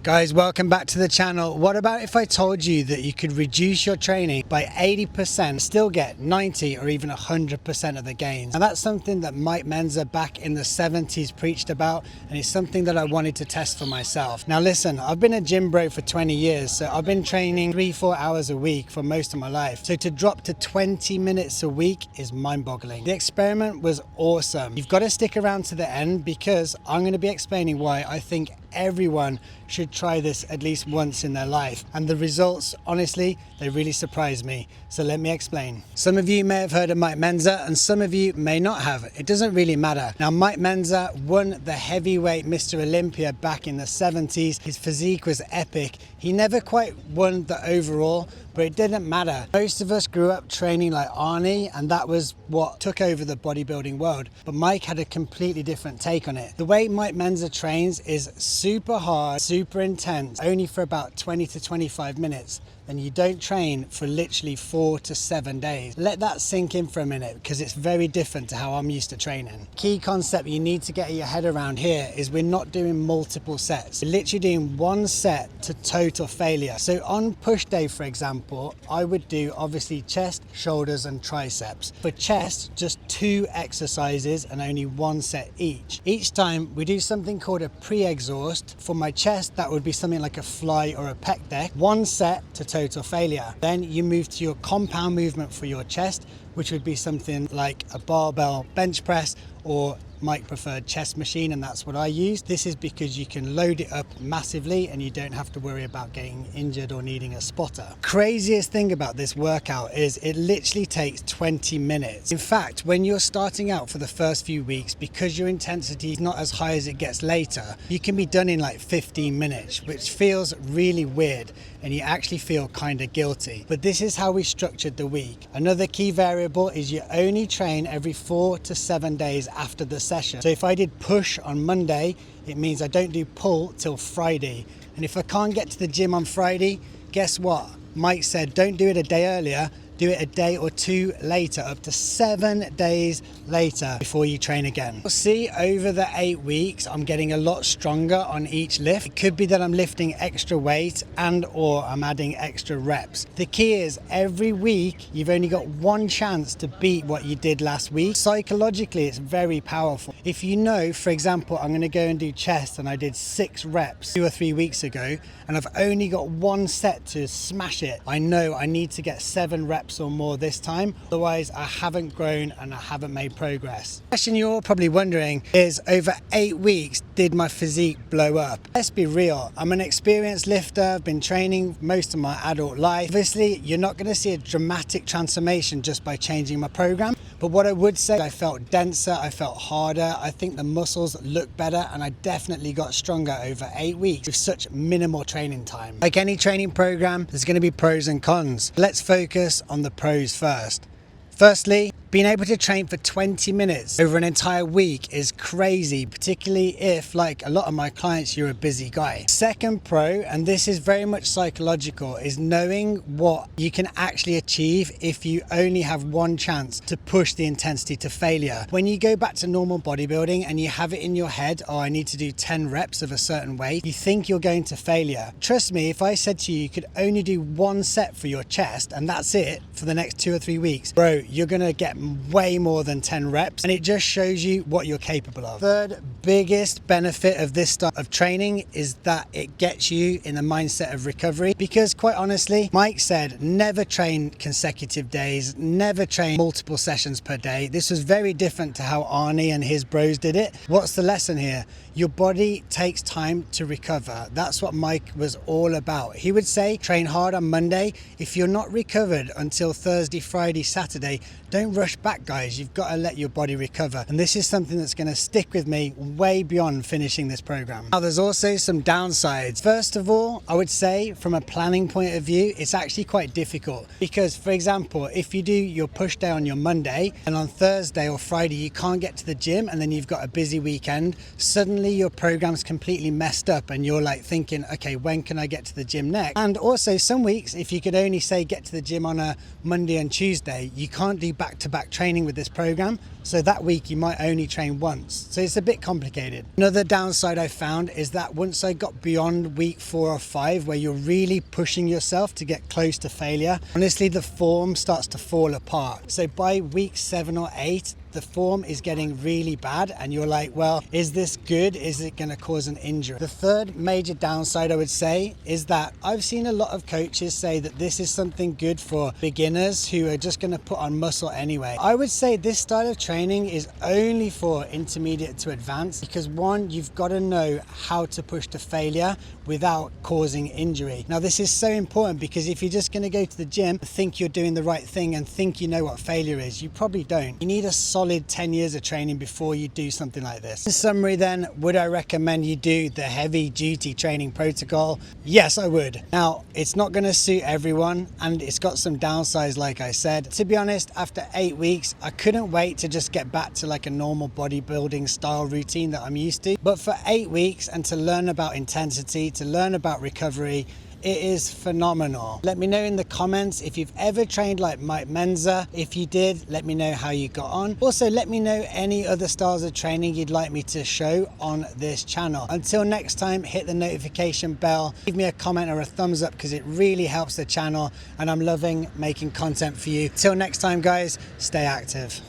Guys, welcome back to the channel. What about if I told you that you could reduce your training by 80%, still get 90 or even 100% of the gains? Now that's something that Mike Mentzer back in the 70s preached about, and it's something that I wanted to test for myself. Now listen, I've been a gym bro for 20 years, so I've been training 3-4 hours a week for most of my life. So to drop to 20 minutes a week is mind-boggling. The experiment was awesome. You've got to stick around to the end because I'm going to be explaining why I think everyone should try this at least once in their life, and the results, honestly, they really surprised me. So let me explain. Some of you may have heard of Mike Mentzer and some of you may not have. It doesn't really matter. Now Mike Mentzer won the heavyweight Mr. Olympia back in the 70s. His physique was epic. He never quite won the overall, but it didn't matter. Most of us grew up training like Arnie, and that was what took over the bodybuilding world. But Mike had a completely different take on it. The way Mike Mentzer trains is super hard, super intense, only for about 20 to 25 minutes. Then you don't train for literally 4 to 7 days. Let that sink in for a minute because it's very different to how I'm used to training. Key concept you need to get your head around here is we're not doing multiple sets. We're literally doing one set to total failure. So on push day, for example, I would do obviously chest, shoulders and triceps. For chest, just 2 exercises and only 1 set each. Each time we do something called a pre-exhaust. For my chest, that would be something like a fly or a pec deck. 1 set to total failure. Then you move to your compound movement for your chest, which would be something like a barbell bench press, or Mike preferred chest machine, and that's what I use. This is because you can load it up massively and you don't have to worry about getting injured or needing a spotter. Craziest thing about this workout is it literally takes 20 minutes. In fact, when you're starting out for the first few weeks, because your intensity is not as high as it gets later, you can be done in like 15 minutes, which feels really weird and you actually feel kind of guilty. But this is how we structured the week. Another key variable is you only train every 4 to 7 days after the session. So if I did push on Monday, it means I don't do pull till Friday. And if I can't get to the gym on Friday, guess what? Mike said, don't do it a day earlier, do it a day or 2 later, up to 7 days later before you train again. You'll see over the 8 weeks, I'm getting a lot stronger on each lift. It could be that I'm lifting extra weight and or I'm adding extra reps. The key is every week, you've only got 1 chance to beat what you did last week. Psychologically, it's very powerful. If you know, for example, I'm gonna go and do chest and I did 6 reps 2 or 3 weeks ago, and I've only got 1 set to smash it, I know I need to get 7 reps or more this time, otherwise I haven't grown and I haven't made progress. The question you're probably wondering is, over 8 weeks, did my physique blow up? Let's be real, I'm an experienced lifter, I've been training most of my adult life. Obviously, you're not going to see a dramatic transformation just by changing my program, but what I would say, I felt denser, I felt harder, I think the muscles look better, and I definitely got stronger over 8 weeks with such minimal training time. Like any training program, there's going to be pros and cons. Let's focus on the pros first. Firstly, being able to train for 20 minutes over an entire week is crazy, particularly if, like a lot of my clients, you're a busy guy. Second pro, and this is very much psychological, is knowing what you can actually achieve if you only have 1 chance to push the intensity to failure. When you go back to normal bodybuilding and you have it in your head, oh, I need to do 10 reps of a certain weight, you think you're going to failure. Trust me, if I said to you, you could only do 1 set for your chest and that's it for the next 2 or 3 weeks, bro, you're gonna get way more than 10 reps, and it just shows you what you're capable of. Third biggest benefit of this style of training is that it gets you in the mindset of recovery, because quite honestly, Mike said never train consecutive days, never train multiple sessions per day. This was very different to how Arnie and his bros did it. What's the lesson here? Your body takes time to recover. That's what Mike was all about. He would say, train hard on Monday. If you're not recovered until Thursday, Friday, Saturday, don't rush back, guys. You've got to let your body recover. And this is something that's going to stick with me way beyond finishing this program. Now, there's also some downsides. First of all, I would say from a planning point of view, it's actually quite difficult because, for example, if you do your push day on your Monday and on Thursday or Friday, you can't get to the gym and then you've got a busy weekend, suddenly your program's completely messed up and you're like thinking, okay, when can I get to the gym next? And also some weeks, if you could only say get to the gym on a Monday and Tuesday, you can't do back-to-back training with this program. So that week you might only train once. So it's a bit complicated. complicated. Another downside I found is that once I got beyond week 4 or 5, where you're really pushing yourself to get close to failure, honestly, the form starts to fall apart. So by week 7 or 8, the form is getting really bad and you're like, well, is this good? Is it going to cause an injury? The third major downside I would say is that I've seen a lot of coaches say that this is something good for beginners who are just going to put on muscle anyway. I would say this style of training is only for intermediate to advanced, because one, you've got to know how to push to failure without causing injury. Now this is so important, because if you're just going to go to the gym, think you're doing the right thing and think you know what failure is, you probably don't. You need a solid 10 years of training before you do something like this. In summary then, would I recommend you do the heavy duty training protocol? Yes, I would. Now, it's not going to suit everyone and it's got some downsides, like I said. To be honest, after 8 weeks, I couldn't wait to just get back to like a normal bodybuilding style routine that I'm used to. But for 8 weeks and to learn about intensity, to learn about recovery, it is phenomenal. Let me know in the comments if you've ever trained like Mike Mentzer. If you did, let me know how you got on. Also, let me know any other styles of training you'd like me to show on this channel. Until next time, hit the notification bell, leave me a comment or a thumbs up, because it really helps the channel and I'm loving making content for you. Till next time guys, stay active.